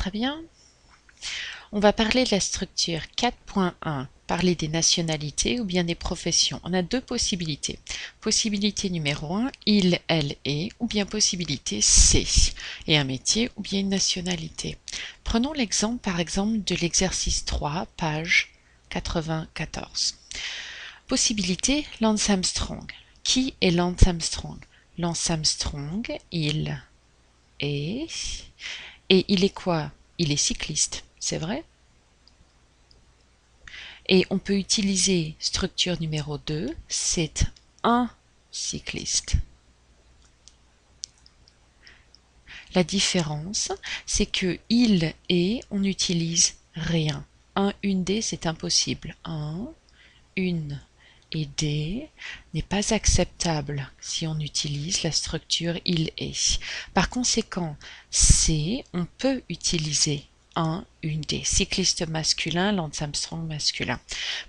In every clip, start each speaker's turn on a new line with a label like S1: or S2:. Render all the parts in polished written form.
S1: Très bien. On va parler de la structure 4.1, parler des nationalités ou bien des professions. On a deux possibilités. Possibilité numéro 1, il, elle, est, ou bien possibilité C, et un métier ou bien une nationalité. Prenons l'exemple par exemple de l'exercice 3, page 94. Possibilité, Lance Armstrong. Qui est Lance Armstrong? Lance Armstrong, il est... Et il est quoi? Il est cycliste, c'est vrai? Et on peut utiliser structure numéro 2, c'est un cycliste. La différence, c'est que il et on n'utilise rien. Un, une des, c'est impossible. Un, une et des n'est pas acceptable si on utilise la structure il est. Par conséquent, c'est, on peut utiliser un, une des. Cycliste masculin, Lance Armstrong masculin.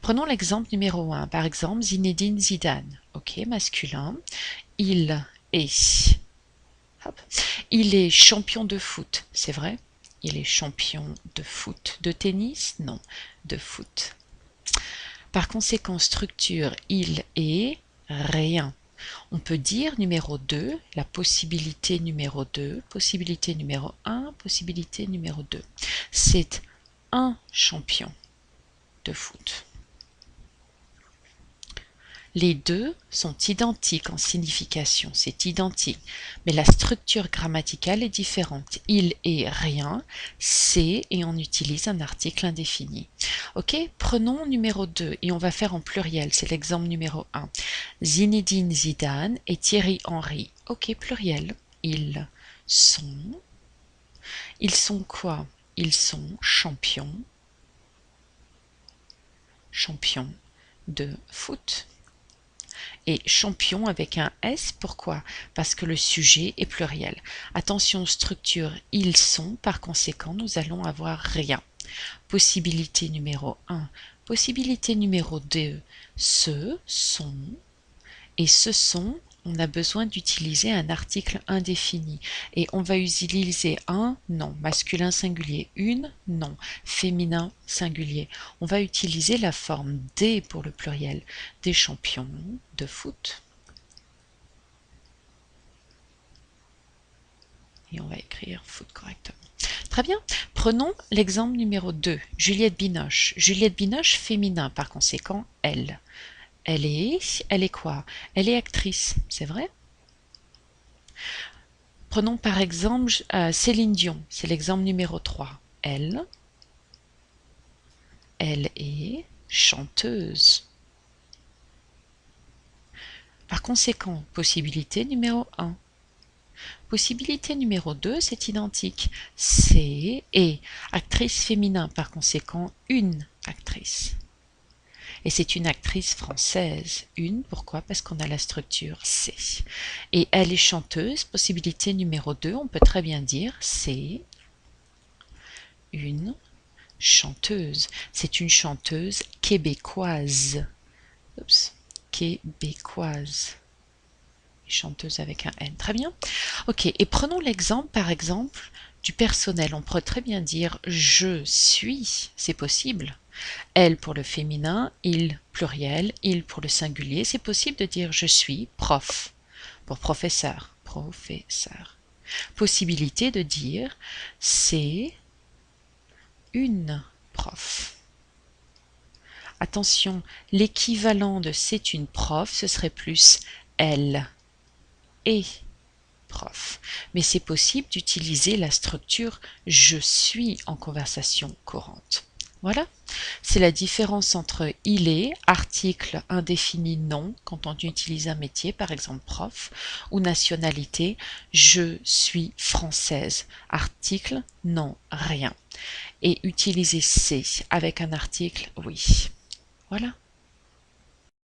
S1: Prenons l'exemple numéro 1. Par exemple, Zinedine Zidane. Ok, masculin. Il est. Hop. Il est champion de foot. C'est vrai? Il est champion de foot. De tennis? Non. De foot. Par conséquent, structure il est rien. On peut dire numéro 2, la possibilité numéro 2, possibilité numéro 1, possibilité numéro 2. C'est un champion de foot. Les deux sont identiques en signification, c'est identique, mais la structure grammaticale est différente. Il est rien, c'est et on utilise un article indéfini. Ok, prenons numéro 2 et on va faire en pluriel, c'est l'exemple numéro 1. Zinedine Zidane et Thierry Henry. Ok, pluriel. Ils sont quoi? Ils sont champions de foot. Et champion avec un S, pourquoi? Parce que le sujet est pluriel. Attention, structure ils sont, par conséquent, nous allons avoir rien. Possibilité numéro 1. Possibilité numéro 2, ce sont. Et ce sont, on a besoin d'utiliser un article indéfini. Et on va utiliser un, non. Masculin singulier, une, non. Féminin singulier. On va utiliser la forme des pour le pluriel. Des champions de foot. Et on va écrire foot correctement. Très bien. Prenons l'exemple numéro 2. Juliette Binoche. Juliette Binoche, féminin, par conséquent, elle. Elle est quoi? Elle est actrice, c'est vrai? Prenons par exemple Céline Dion, c'est l'exemple numéro 3. Elle est chanteuse. Par conséquent, possibilité numéro 1. Possibilité numéro 2, c'est identique. C'est et actrice féminin, par conséquent, une actrice. Et c'est une actrice française. Une, pourquoi? Parce qu'on a la structure C. Et elle est chanteuse, possibilité numéro 2, on peut très bien dire c'est une chanteuse. C'est une chanteuse québécoise. Oups, québécoise. Chanteuse avec un N. Très bien. Ok, et prenons l'exemple, par exemple, du personnel. On pourrait très bien dire je suis, c'est possible. Elle pour le féminin, il pluriel, il pour le singulier. C'est possible de dire je suis prof pour professeur. Professeur. Possibilité de dire c'est une prof. Attention, l'équivalent de c'est une prof, ce serait plus elle est prof. Mais c'est possible d'utiliser la structure je suis en conversation courante. Voilà, c'est la différence entre il est, article indéfini non, quand on utilise un métier, par exemple prof, ou nationalité, je suis française, article non, rien. Et utiliser c'est avec un article, oui. Voilà.